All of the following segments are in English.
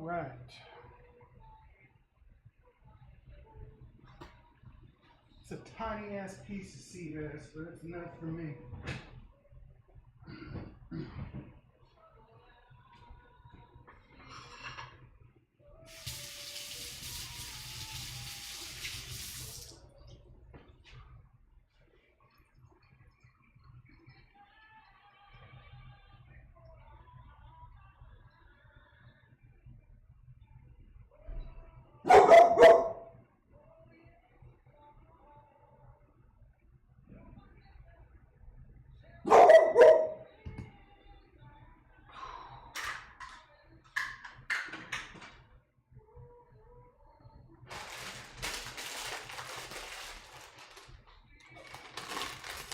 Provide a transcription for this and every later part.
right. It's a tiny ass piece of sea bass, but it's enough for me.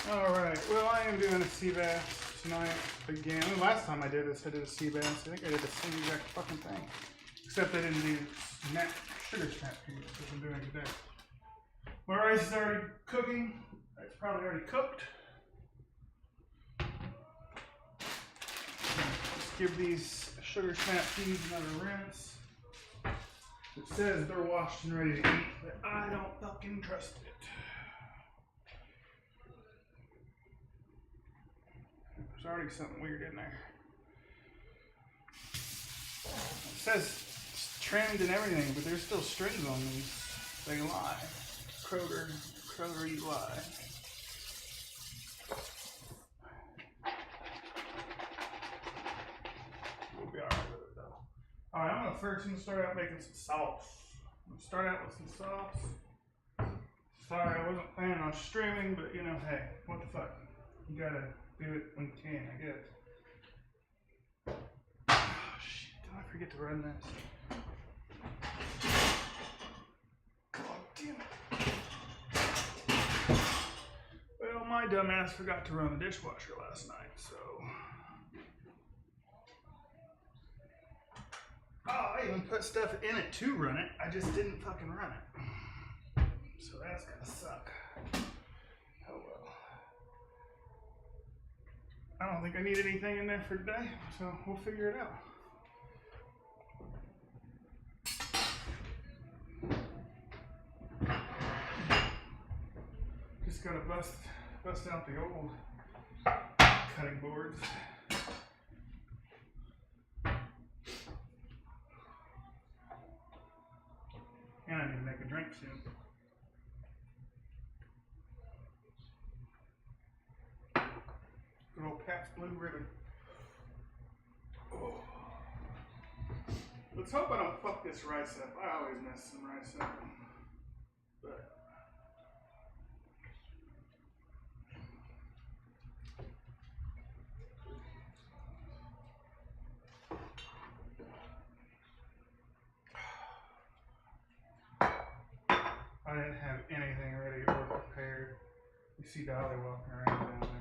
Alright, well I am doing a sea bass tonight again. Last time I did this, I did a sea bass. I think I did the same exact fucking thing. Except I didn't do sugar snap peas, which I'm doing today. My rice is already cooking. It's probably already cooked. Let's give these sugar snap peas another rinse. It says they're washed and ready to eat, but I don't fucking trust it. There's already something weird in there. It says it's trimmed and everything, but there's still strings on these. They lie. Kroger lie. We'll be alright with it though. Alright, I'm gonna start out making some sauce. I'm gonna start out with some sauce. Sorry, I wasn't planning on streaming, but you know, hey, what the fuck? You gotta do it when you can, I guess. Oh shit, did I forget to run this? God damn it. Well, my dumbass forgot to run the dishwasher last night, so. Oh, I even put stuff in it to run it, I just didn't fucking run it. So that's gonna suck. Oh well. I don't think I need anything in there for today, so we'll figure it out. Just gotta bust out the old cutting boards. And I need to make a drink soon. Good old Pabst Blue Ribbon. Oh. Let's hope I don't fuck this rice up. I always mess some rice up. But I didn't have anything ready or prepared. You see Dolly walking around down there.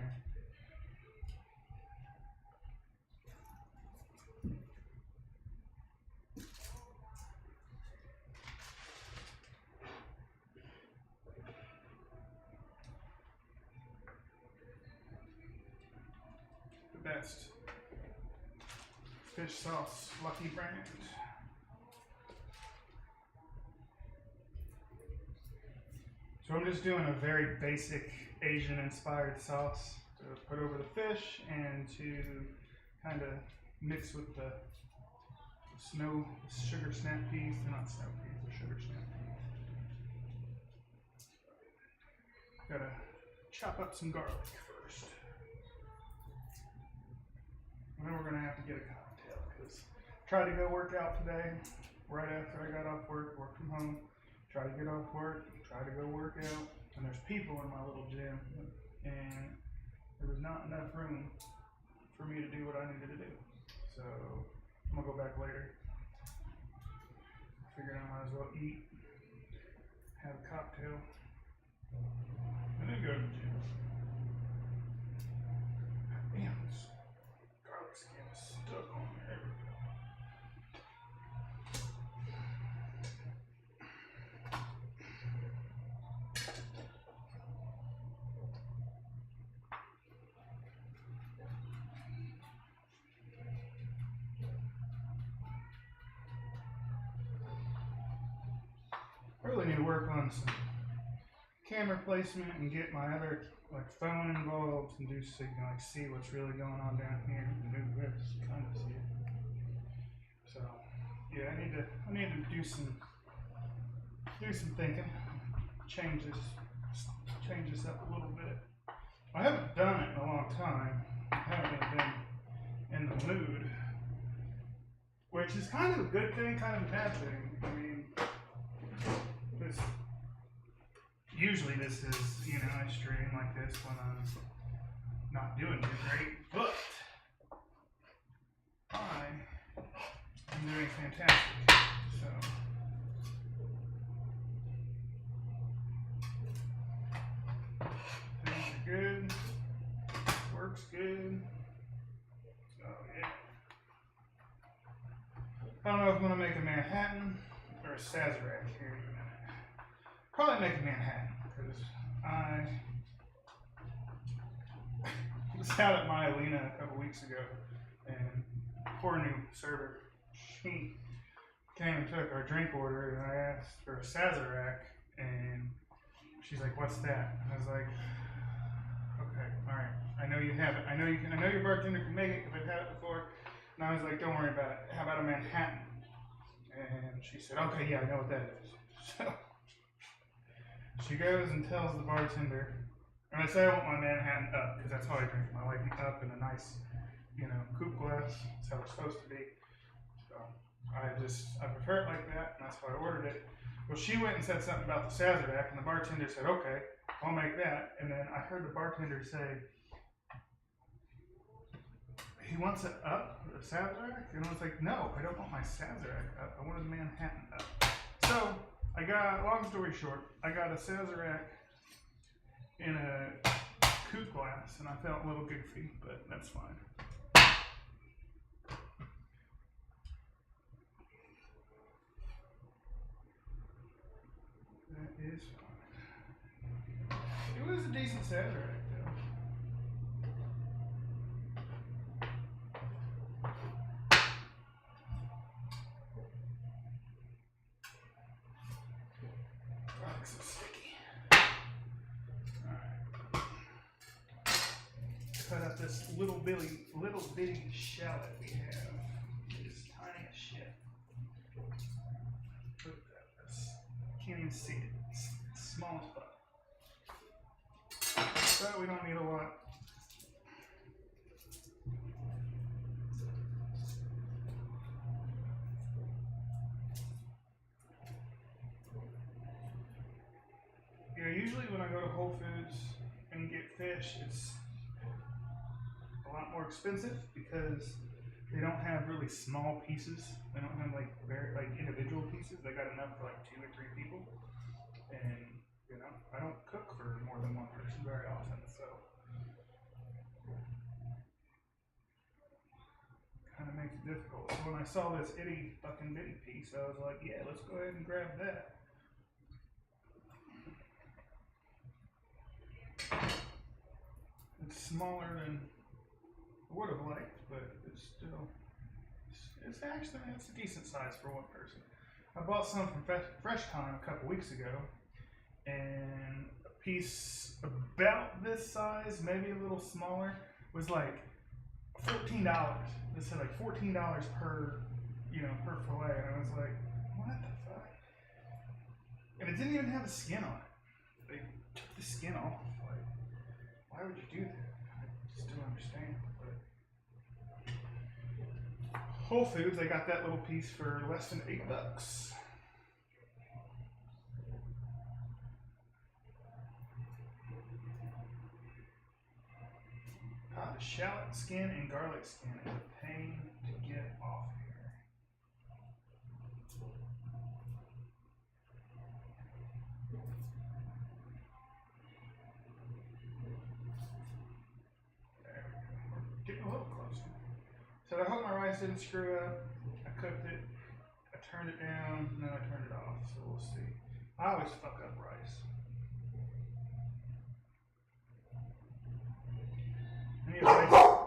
The best fish sauce, Lucky Brand. So I'm just doing a very basic Asian inspired sauce to put over the fish and to kind of mix with the sugar snap peas. They're not snow peas, they're sugar snap peas. Gotta chop up some garlic first. And then we're gonna have to get a cocktail because I tried to go work out today right after I got off work from home. Try to get off work, try to go work out, and there's people in my little gym, and there was not enough room for me to do what I needed to do. So I'm gonna go back later. Figured I might as well eat, have a cocktail, and then go to the gym. Damn, this garlic skin is stuck on there. really need to work on some camera placement and get my other like phone involved and do so you can like see what's really going on down here. Move this, kind of see it. So yeah, I need to do some thinking. Change this up a little bit. I haven't done it in a long time. I haven't even been in the mood, which is kind of a good thing, kind of a bad thing. I mean, usually this is, I stream like this when I'm not doing too great, but I am doing fantastic. So things are good, works good. So yeah. I don't know if I'm gonna make a Manhattan or a Sazerac here in a minute. Probably make a Manhattan, because I was out at Myelina a couple weeks ago, and poor new server, she came and took our drink order, and I asked for a Sazerac, and she's like, "What's that?" And I was like, "Okay, all right. I know you have it. I know your bartender can make it because I've had it before." And I was like, "Don't worry about it. How about a Manhattan?" And she said, "Okay, yeah, I know what that is." So she goes and tells the bartender, and I say I want my Manhattan up because that's how I drink them. I like them up in a nice, coupe glass. That's how they're supposed to be. So I prefer it like that, and that's how I ordered it. Well, she went and said something about the Sazerac, and the bartender said, "Okay, I'll make that." And then I heard the bartender say, "He wants it up, the Sazerac?" And I was like, "No, I don't want my Sazerac up. I want a Manhattan up." So long story short, I got a Sazerac in a coupe glass, and I felt a little goofy, but that's fine. That is fine. It was a decent Sazerac, though. Product's so sticky. Alright. Cut up this little bitty shallot we have. It's tiny as shit. Look at that. Can't even see it. It's small as fuck. But we don't need a lot. Yeah, usually when I go to Whole Foods and get fish, it's a lot more expensive because they don't have really small pieces. They don't have very individual pieces. They got enough for 2 or 3 people. And I don't cook for more than one person very often, so kind of makes it difficult. So when I saw this itty fucking bitty piece, I was like, yeah, let's go ahead and grab that. It's smaller than I would have liked, but it's still, it's a decent size for one person. I bought some from Fresh Time a couple weeks ago, and a piece about this size, maybe a little smaller, was like $14. They said like $14 per fillet, and I was like, what the fuck? And it didn't even have the skin on it. They took the skin off. Like, why would you do that? I just don't understand. But Whole Foods, I got that little piece for less than $8. The shallot skin and garlic skin is a pain to get off here. There we go. We're getting a little closer. So I hope my rice didn't screw up. I cooked it, I turned it down, and then I turned it off, so we'll see. I always fuck up rice.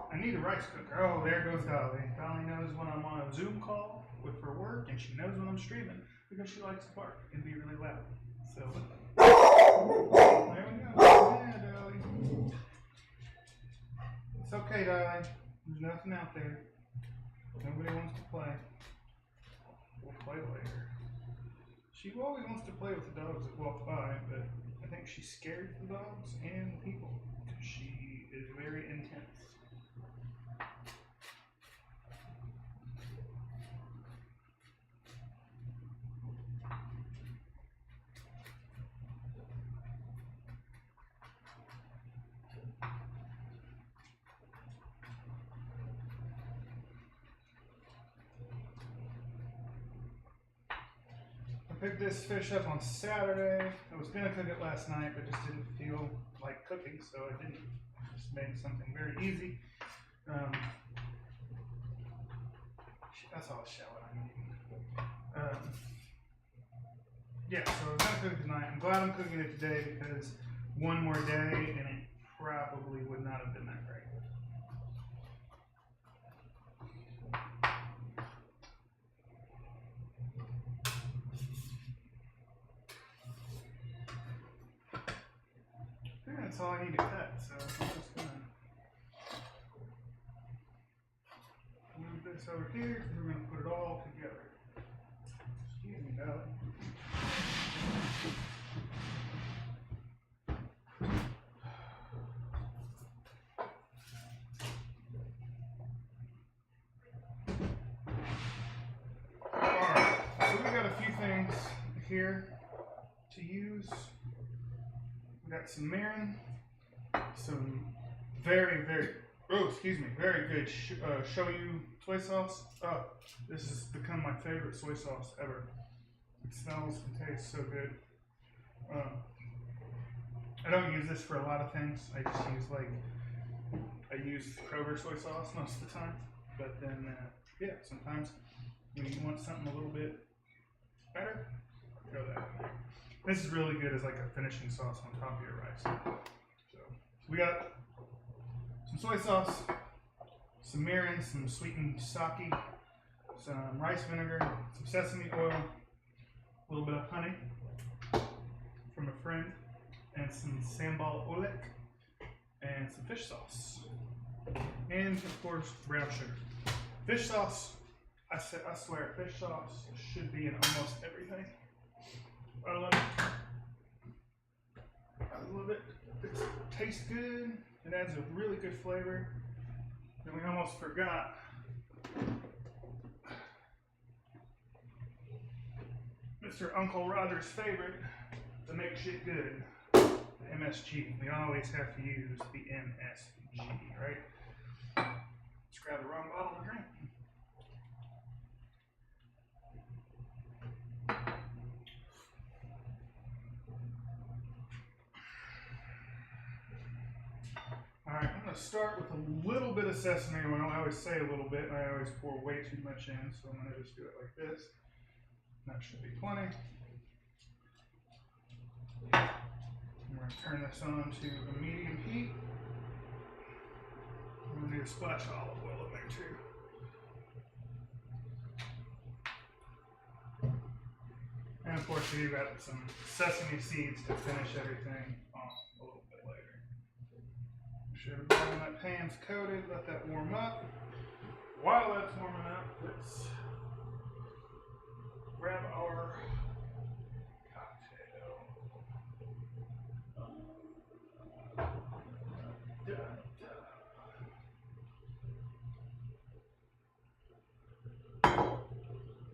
I need a rice cooker. Oh, there goes Dolly. Dolly knows when I'm on a Zoom call for work, and she knows when I'm streaming. because she likes to bark and be really loud. So there we go. Yeah, darling. It's okay, darling. There's nothing out there. Nobody wants to play. We'll play later. She always wants to play with the dogs that walk by, but I think she's scared of the dogs and the people because she is very intense. I picked this fish up on Saturday. I was gonna cook it last night, but just didn't feel like cooking, so I didn't. Just made something very easy. That's all the shallot I need. Yeah, so I was gonna cook it tonight. I'm glad I'm cooking it today because one more day and it probably would not have been that great. I think that's all I need to cut, so I'm just gonna move this over here and we're gonna put it all together. Excuse me, darling. Alright, so we got a few things here to use. We got some mirin, some very good shoyu soy sauce. Oh, this has become my favorite soy sauce ever. It smells and tastes so good. I don't use this for a lot of things. I just use Kroger soy sauce most of the time. But then, yeah, sometimes when you want something a little bit better, throw that in there. This is really good as like a finishing sauce on top of your rice. So we got some soy sauce, some mirin, some sweetened sake, some rice vinegar, some sesame oil, a little bit of honey from a friend, and some sambal oelek, and some fish sauce, and of course brown sugar. Fish sauce, I swear, fish sauce should be in almost everything. I love it. I love it. It tastes good. It adds a really good flavor. And we almost forgot Mr. Uncle Roger's favorite to make shit good, the MSG. We always have to use the MSG, right? Just grab the wrong bottle of drink. Alright, I'm going to start with a little bit of sesame oil. I always say a little bit, and I always pour way too much in, so I'm going to just do it like this. That should be plenty. I'm going to turn this on to a medium heat. I'm going to do a splash of olive oil in there too. And of course, we've got some sesame seeds to finish everything off a little bit later. Make sure everybody in that pan's coated, let that warm up. While that's warming up, let's grab our cocktail.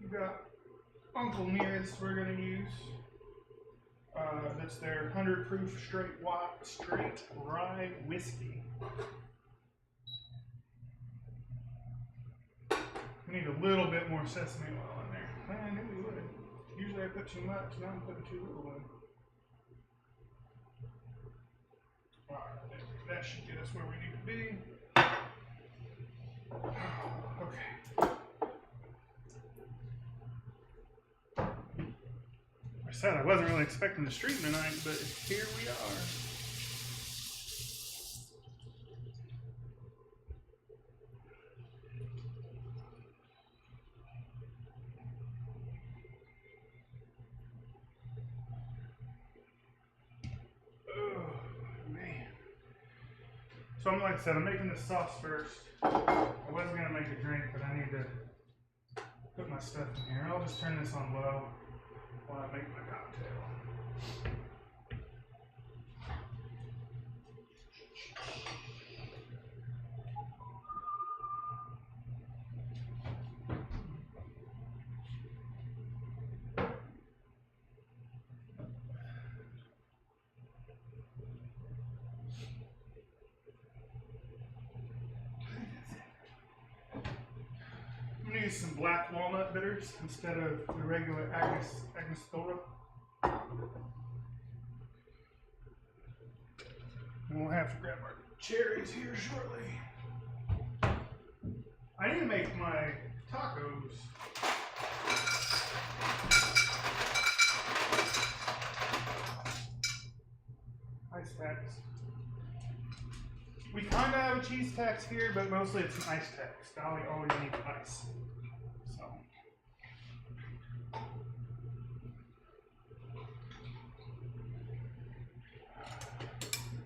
You got Uncle Nearest we're going to use. That's their 100 proof straight rye whiskey. We need a little bit more sesame oil in there. I knew we would. Usually I put too much, now I'm putting too little in. Alright, that should get us where we need to be. Okay. I said I wasn't really expecting to stream tonight, but here we are. So I'm like I said, I'm making the sauce first. I wasn't gonna make a drink, but I need to put my stuff in here. I'll just turn this on low while I make my cocktail. I'm gonna use some black walnut bitters instead of the regular Angostura. And we'll have to grab our cherries here shortly. I need to make my tacos. Ice packs. We kind of have a cheese tax here, but mostly it's an ice tax. Dolly always needs ice. So.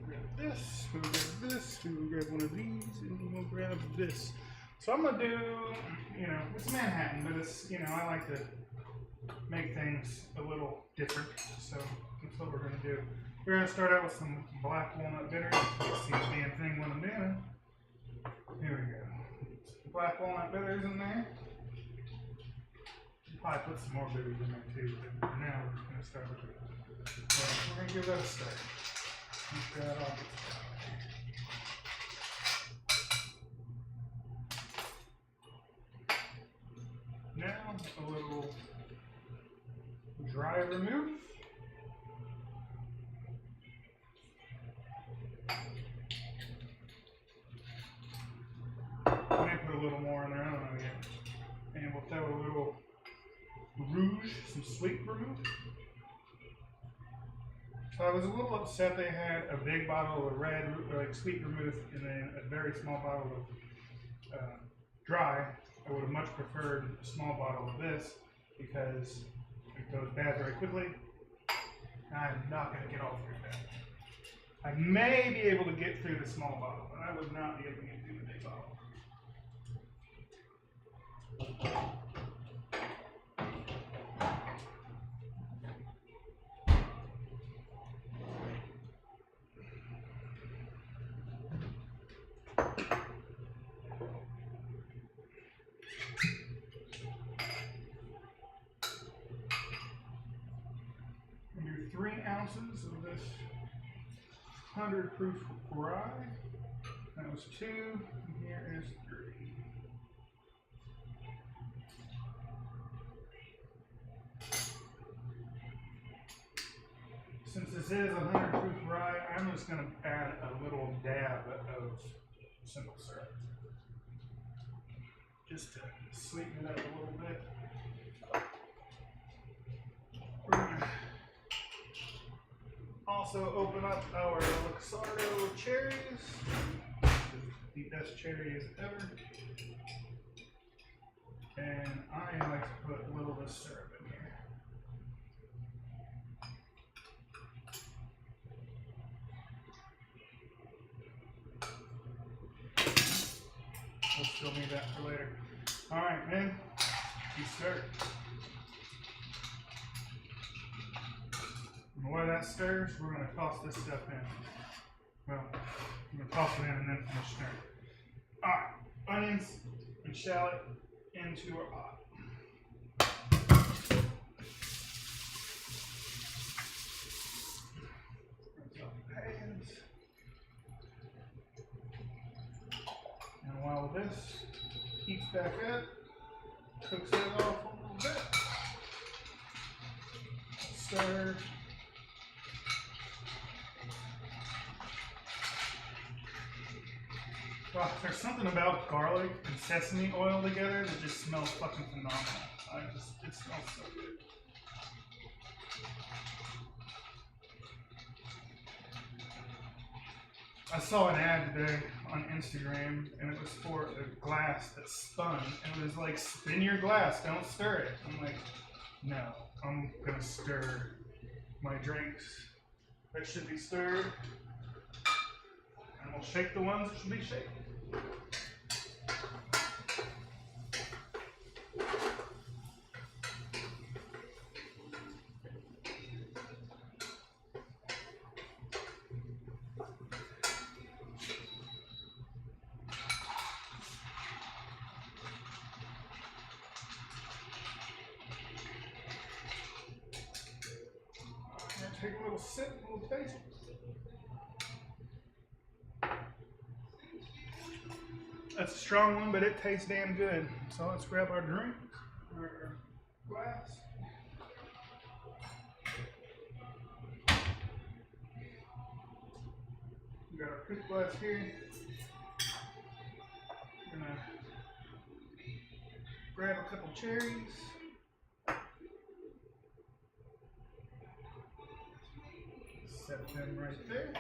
Grab this, we'll grab this, we'll grab one of these, and we'll grab this. So I'm gonna do, you know, it's Manhattan, but it's, you know, I like to make things a little different. So that's what we're gonna do. We're gonna start out with some black walnut bitters. Let's see the damn thing when I'm doing. Here we go. Some black walnut bitters in there. Probably put some more bitters in there too, but for now we're gonna start with it. So we're gonna give that a start. Keep that off. Now a little dry remove. I may put a little more in there, I don't know yet. And we'll throw a little rouge, some sweet vermouth. So I was a little upset they had a big bottle of red, like sweet vermouth, and then a very small bottle of dry. I would have much preferred a small bottle of this because it goes bad very quickly. I'm not going to get all through that. I may be able to get through the small bottle, but I would not be able to get through the big bottle. Do 3 ounces of this 100 proof rye. That was 2, and here is 3. Since this is 100 proof rye, I'm just going to add a little dab of simple syrup. Just to sweeten it up a little bit. We're going to also open up our Luxardo cherries. The best cherries ever. And I like to put a little of this syrup in here. We'll still need that for later. Alright, man. You start. And while that stirs, we're going to toss this stuff in. Well, we're going to toss it in and then finish stirring. Alright, onions and shallot into our pot. Pans. And while this heats back up, cooks it off a little bit. Stir. Wow, there's something about garlic and sesame oil together that just smells fucking phenomenal. It smells so good. I saw an ad today on Instagram, and it was for a glass that spun, and it was like, spin your glass, don't stir it. I'm like, no, I'm gonna stir my drinks that should be stirred, and we'll shake the ones that should be shaken. Take a little sip, a little taste. That's a strong one, but it tastes damn good. So let's grab our drink, our glass. We got our pit glass here. We're gonna grab a couple cherries. Set them right there.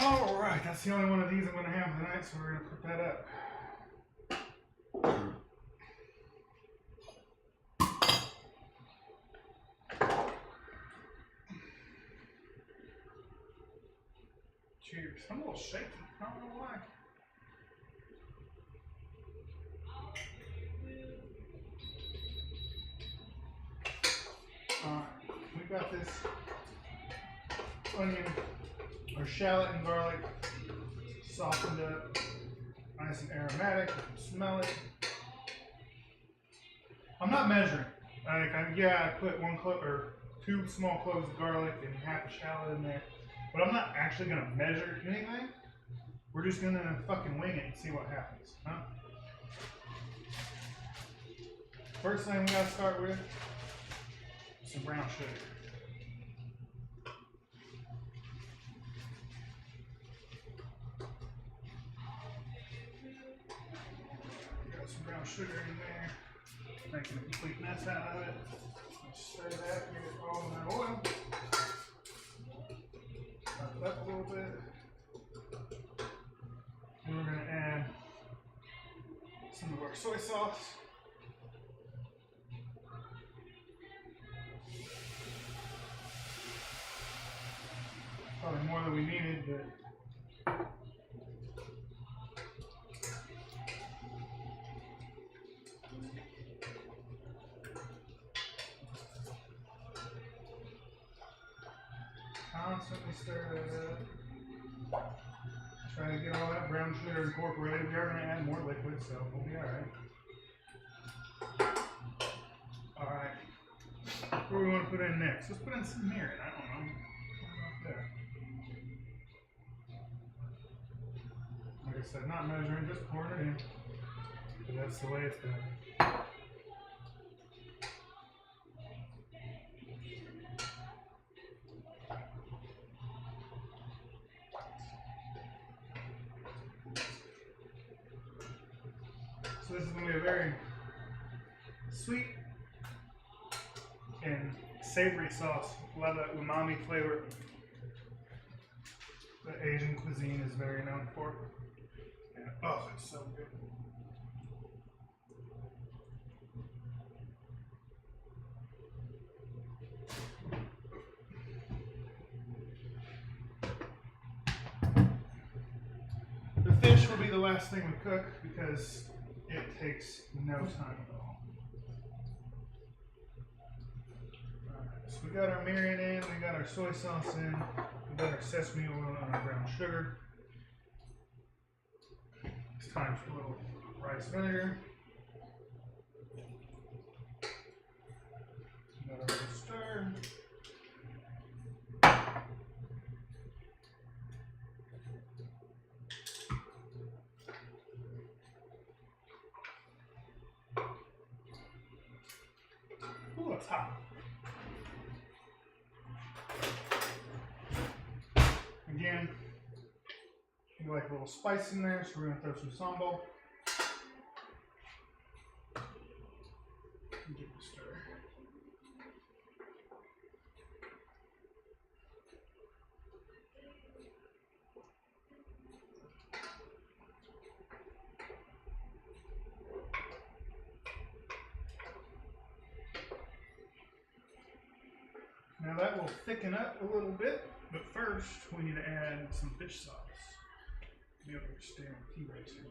All right, that's the only one of these I'm going to have tonight, so we're going to put that up. Cheers. I'm a little shaky. I don't know why. Alright, we got this onion or shallot and garlic softened up, nice and aromatic. Smell it. I'm not measuring. I put one clove or 2 small cloves of garlic and half a shallot in there. But I'm not actually going to measure anything. We're just going to fucking wing it and see what happens. Huh? First thing we got to start with, some brown sugar. Got some brown sugar in there. Making a complete mess out of it. Stir that, get it all in that oil. It up a little bit. And we're going to add some of our soy sauce. Probably more than we needed, but constantly stir that up. Try to get all that brown sugar incorporated. We are going to add more liquid, so we'll be alright. Alright. What do we want to put in next? Let's put in some mirin. I don't know. What about that? Like I said, not measuring, just pouring it in. Because that's the way it's done. So this is going to be a very sweet and savory sauce. A lot of that umami flavor that Asian cuisine is very known for. And oh, it's so good. The fish will be the last thing we cook because it takes no time at all. Alright, so we got our mirin in, we got our soy sauce in, we got our sesame oil and our brown sugar. It's time for a little rice vinegar. Got a little stir. Ooh, it's hot. Again, you like a little spice in there, so we're going to throw some sambal. will thicken up a little bit, but first we need to add some fish sauce. Be able to stay on T-Rex here.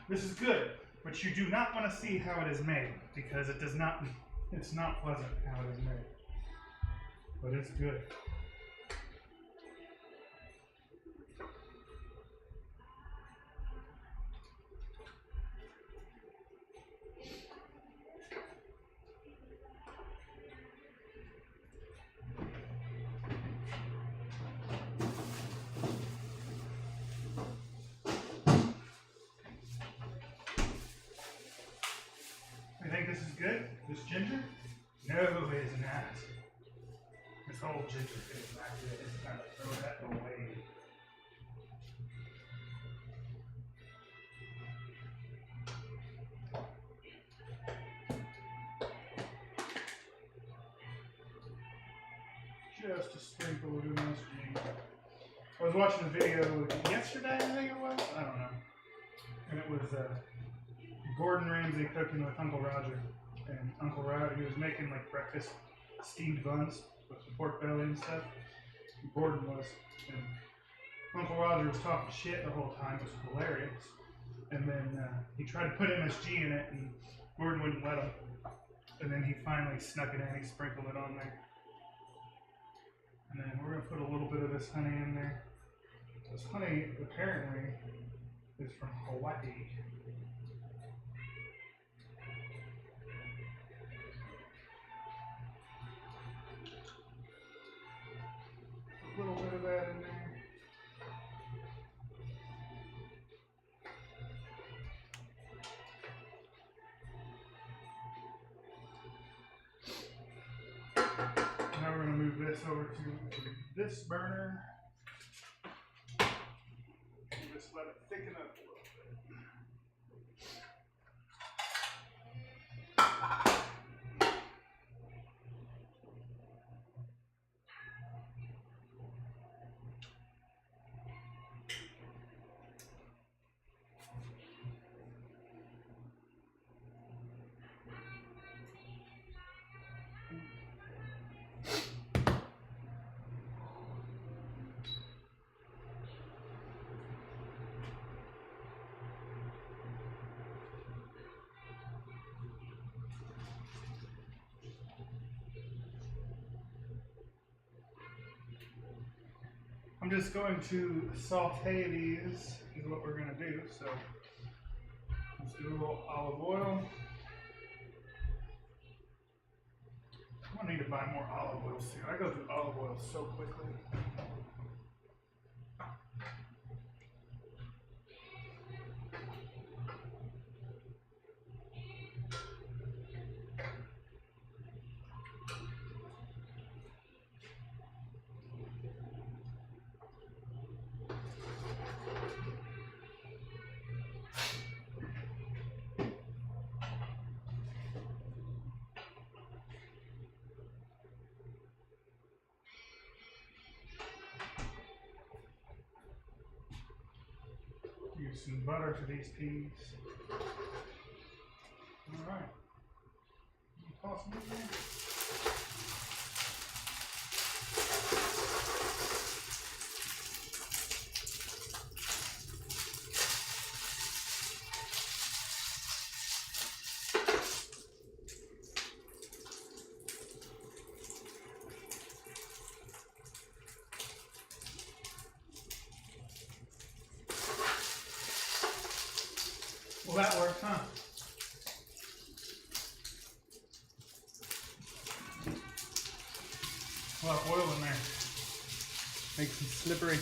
This is good, but you do not want to see how it is made because it does not. It's not pleasant how it is made, but it's good. You think this is good? This ginger? No, it is not. This whole ginger is not good. It's time to throw that away. Just a sprinkle of MSG. I was watching a video yesterday, I think it was. I don't know. And it was Gordon Ramsay cooking with Uncle Roger. And Uncle Roger, he was making like breakfast steamed buns with some pork belly and stuff. And Gordon was. And Uncle Roger was talking shit the whole time. It was hilarious. And then he tried to put MSG in it, and Gordon wouldn't let him. And then he finally snuck it in. He sprinkled it on there. And then we're going to put a little bit of this honey in there. This honey apparently is from Hawaii. A little bit of that in there. Now we're going to move this over to this burner. And just let it thicken up a little bit. I'm just going to saute these, is what we're going to do. So let's do a little olive oil. I'm going to need to buy more olive oil soon. I go through olive oil so quickly. Use some butter for these peas. All right. Toss them in there. Well, that works, huh? A lot of oil in there. Makes them slippery.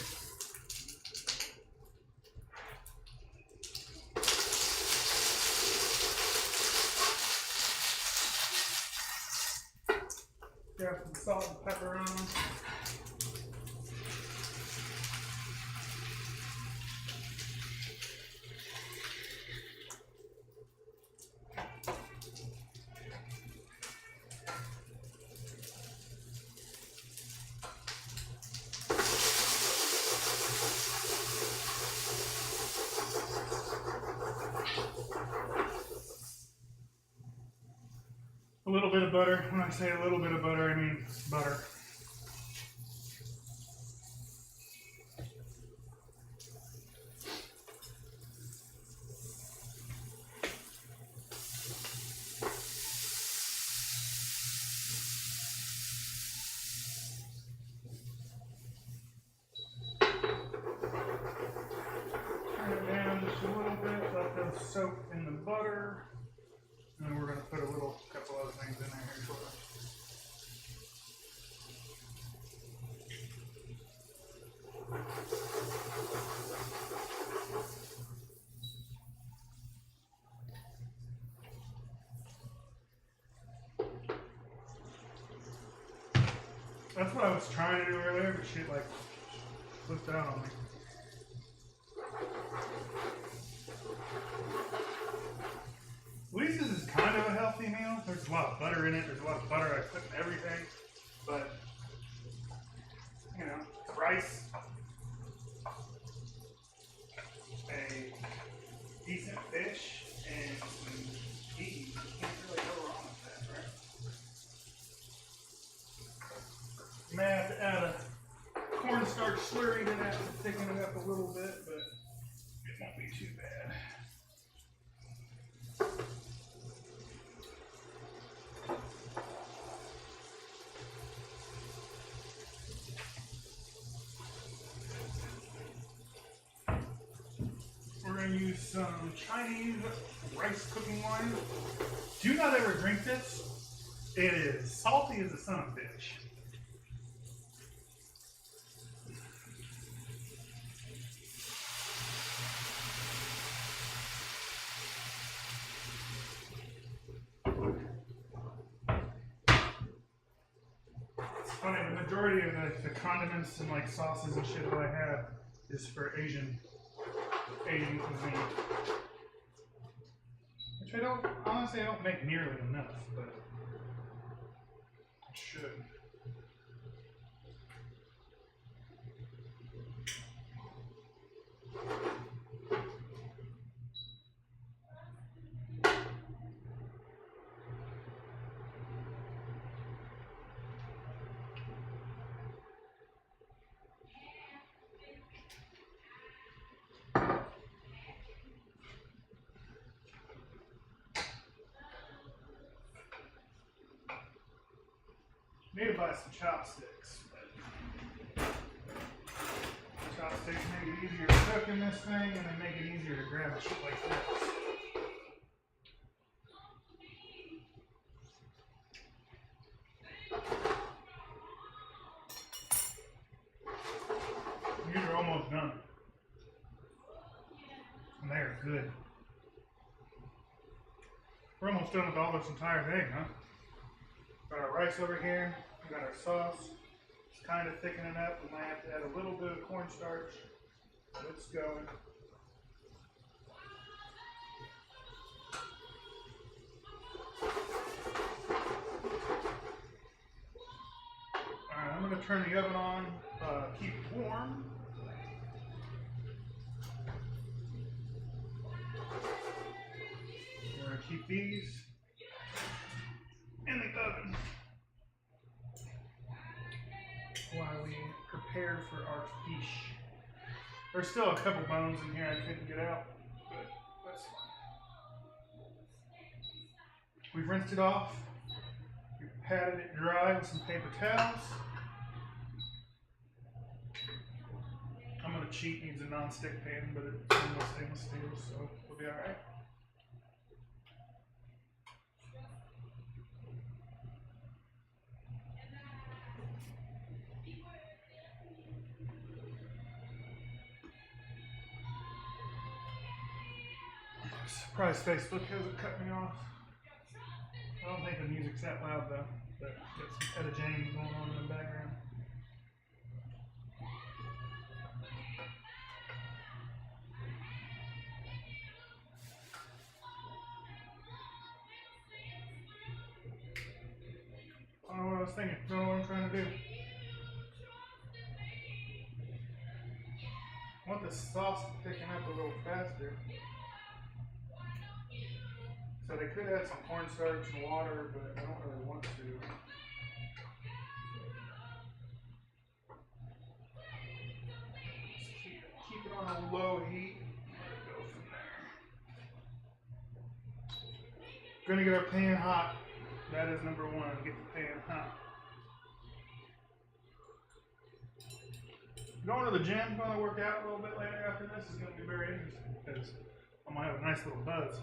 Grab some salt and pepper on them. little bit of butter. When I say a little bit of butter, I mean butter. Turn it down just a little bit, let those soak in the butter. And then we're going to put a couple other things in there for us. That's what I was trying to do earlier, but shit like flipped out on me. At least this is kind of a healthy meal. There's a lot of butter in it. There's a lot of butter I put in everything. But, you know, rice, a decent fish, and some cheese. You can't really go wrong with that, right? You may have to add a cornstarch slurry to that to thicken it up a little bit, but it won't be too bad. We're going to use some Chinese rice cooking wine. Do not ever drink this. It is salty as a son of a bitch. It's funny, the majority of the condiments and like sauces and shit that I have is for Asian cuisine. Which honestly I don't make nearly enough, but I should. Need to buy some chopsticks, but chopsticks make it easier to cook in this thing, and they make it easier to grab shit like this. These are almost done, and they are good. We're almost done with all this entire thing, huh? Got our rice over here, we got our sauce. It's kind of thickening up. We might have to add a little bit of cornstarch. It's going. Alright, I'm going to turn the oven on, keep it warm. We're going to keep these in the oven while we prepare for our fish. There's still a couple bones in here I couldn't get out, but that's fine. We've rinsed it off. We've patted it dry with some paper towels. I'm going to cheat, needs a non-stick pan, but it's stainless steel, so we'll be alright. Surprised Facebook hasn't cut me off. I don't think the music's that loud though, but got some Etta James going on in the background. I don't know what I was thinking. I don't know what I'm trying to do. I want the sauce to thicken up a little faster. So they could add some cornstarch and water, but I don't really want to. Keep it on a low heat. Go from there. Gonna get our pan hot. That is number one. Get the pan hot. Going to the gym, going to work out a little bit later after this is going to be very interesting because I'm going to have a nice little buzz.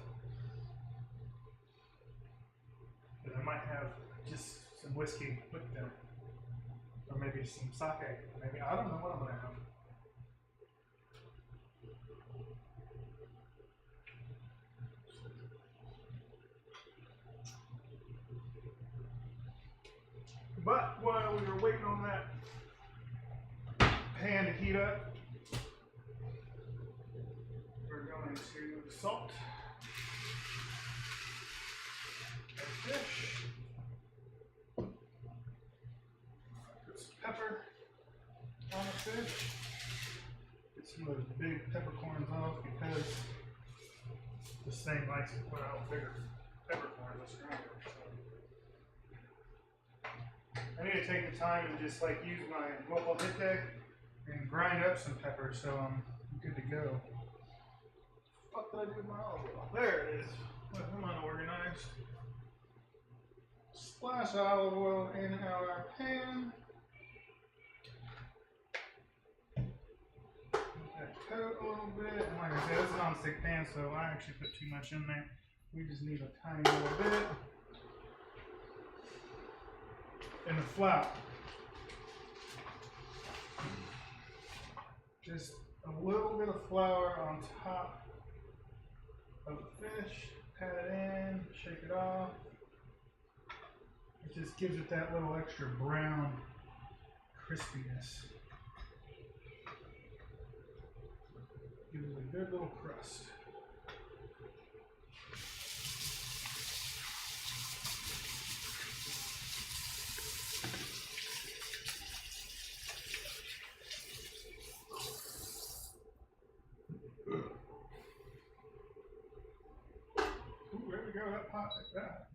And I might have just some whiskey with dinner. Or maybe some sake. Maybe, I don't know what I'm going to have. But while we were waiting on that pan to heat up, we're going to salt our fish, put some pepper on the fish, get some of those big peppercorns off because this thing likes to put out bigger peppercorns, the stronger. I need to take the time and just like use my mobile hit deck and grind up some pepper so I'm good to go. What did I do with my olive oil? There it is. I'm unorganized. Splash olive oil in our pan. Let that coat a little bit. And like I said, it's a non-stick pan, so I actually put too much in there. We just need a tiny little bit. And the flour. Just a little bit of flour on top of the fish. Pat it in, shake it off. It just gives it that little extra brown crispiness. Gives it a good little crust.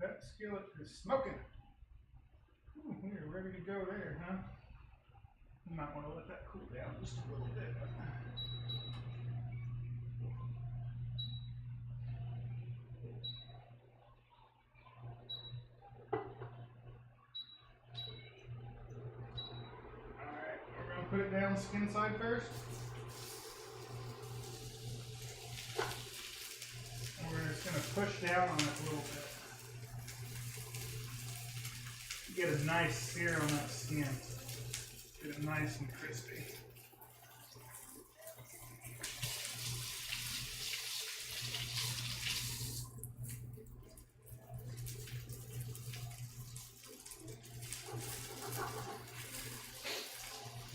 That skillet is smoking. Ooh, we're ready to go there, huh? You might want to let that cool down just a little bit. Alright, we're going to put it down skin side first. And we're just going to push down on it a little bit. Get a nice sear on that skin. Get it nice and crispy.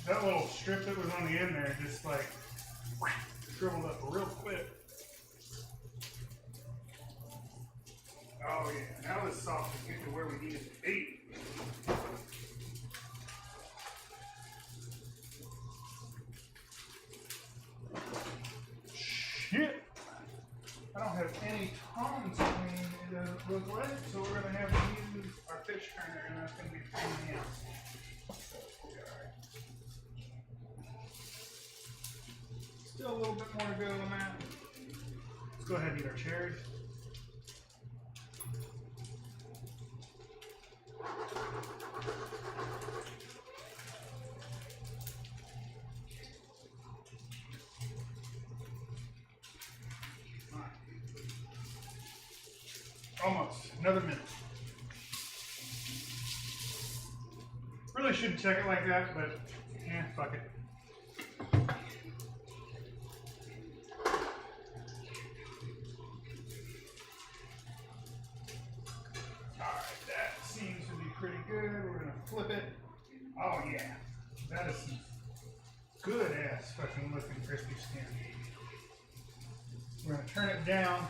That little strip that was on the end there just like shriveled up real quick. Oh yeah, now this sauce is getting to where we need it to be. Shit! I don't have any tongs clean, it doesn't look like, so we're going to have to use our fish turner, and that's going to be a pain in the ass. So, we'll be alright. Still a little bit more to go on that. Let's go ahead and eat our cherries. Almost. Another minute. Really shouldn't check it like that, but fuck it. Alright, that seems to be pretty good. We're going to flip it. Oh yeah. That is some good ass fucking looking crispy skin. We're going to turn it down.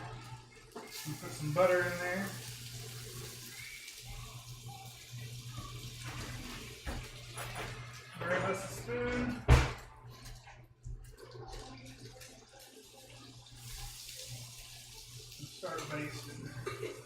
And put some butter in there. Grab us a spoon. And start basting there.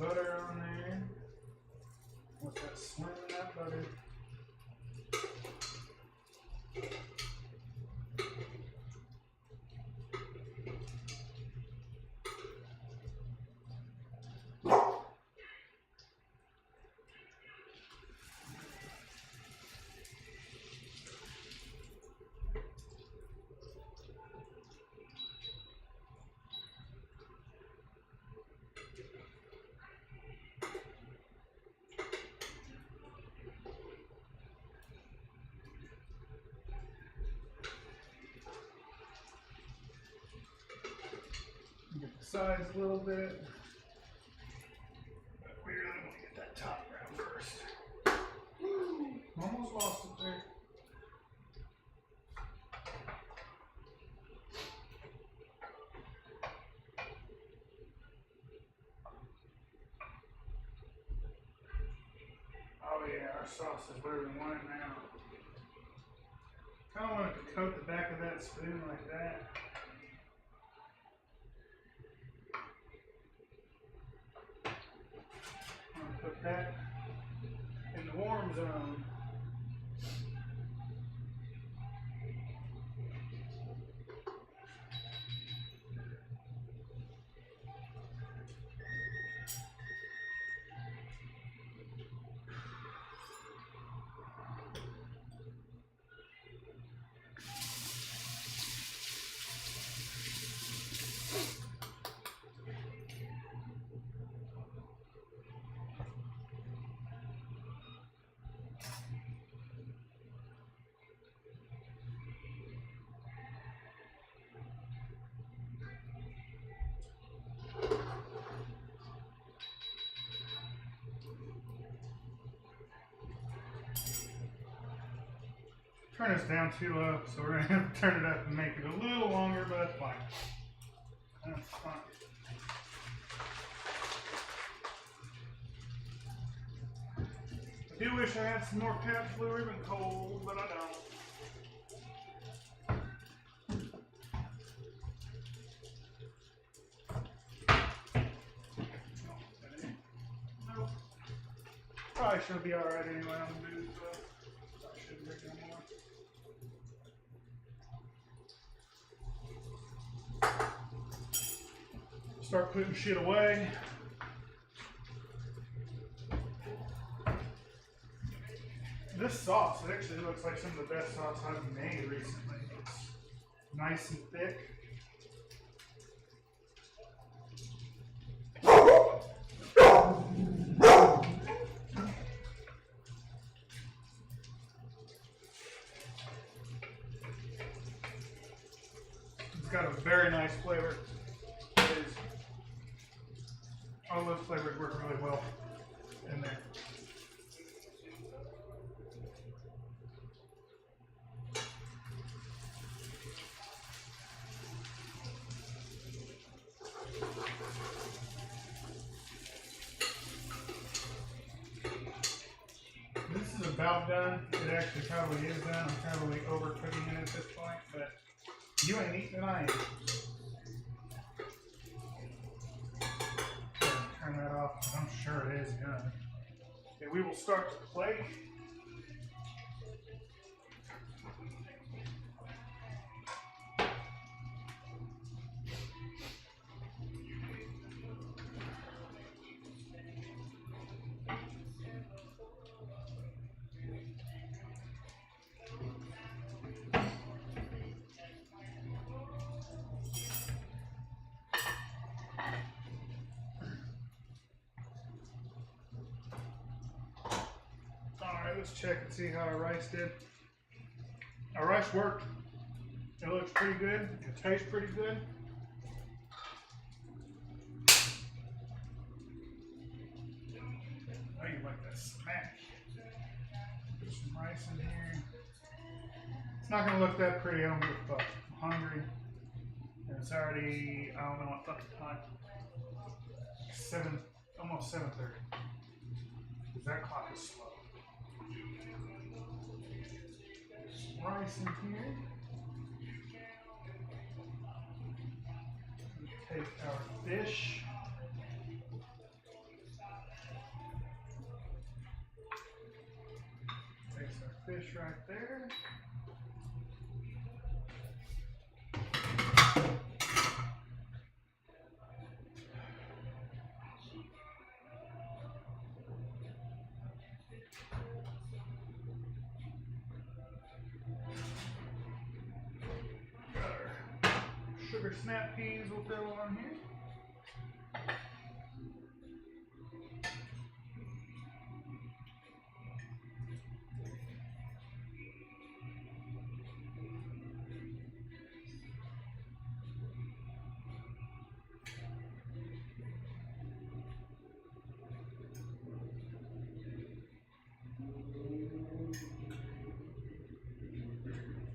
butter on there. Let that swim in that butter. Get the sides a little bit. But we really want to get that top brown first. Woo! Almost lost it there. Oh yeah, our sauce is where we want it now. Kind of want to coat the back of that spoon like that. I'm going to put that in the warm zone. Turn this down too low, so we're going to have to turn it up and make it a little longer, but that's fine. That's fine. I do wish I had some more Pabst Blue Ribbon cold, but I don't. Nope. Probably should be alright anyway on the booze, but I shouldn't drink no more. Start putting shit away. This sauce, it actually looks like some of the best sauce I've made recently. It's nice and thick. It's got a very nice flavor. It is. All those flavors work really well in there. This is about done. It actually probably is done. I'm probably overcooking it at this point, but you ain't eating it, I ain't. Turn that off. I'm sure it is done. Okay, we will start to plate. Alright, let's check and see how our rice did. Our rice worked. It looks pretty good. It tastes pretty good. Oh, you like that smack. Put some rice in here. It's not going to look that pretty. I don't give a fuck. I'm hungry. And it's already, I don't know what fucking time. 7, almost 7:30. Because that clock is slow. Some rice in here. Take our fish. right there. Got our sugar snap peas we'll throw on here.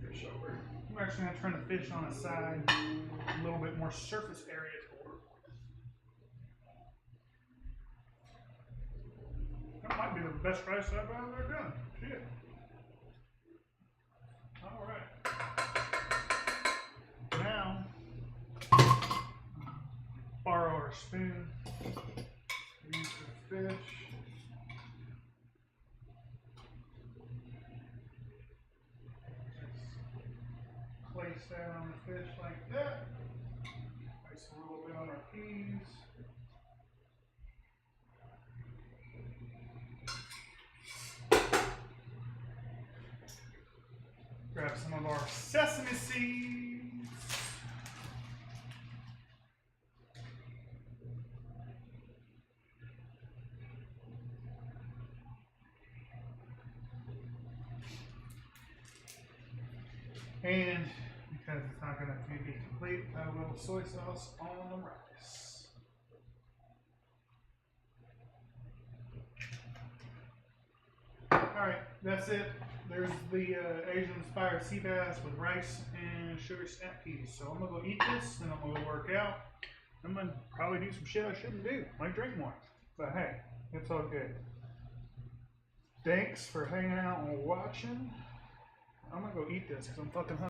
Fish over. I'm actually going to turn the fish on its side, a little bit more surface area to work with. That might be the best rice I've ever done. Shit. Alright. Now, borrow our spoon. Use the fish. Place that on the fish like that. Place a little bit on our peas. Grab some of our sesame seeds. And because it's not going to be complete, a little soy sauce on the rice. Alright, that's it. There's the Asian inspired sea bass with rice and sugar snap peas. So I'm going to go eat this, then I'm going to go work out. I'm going to probably do some shit I shouldn't do. Might drink more. But hey, it's all good. Thanks for hanging out and watching. I'm going to go eat this because I'm fucking hungry.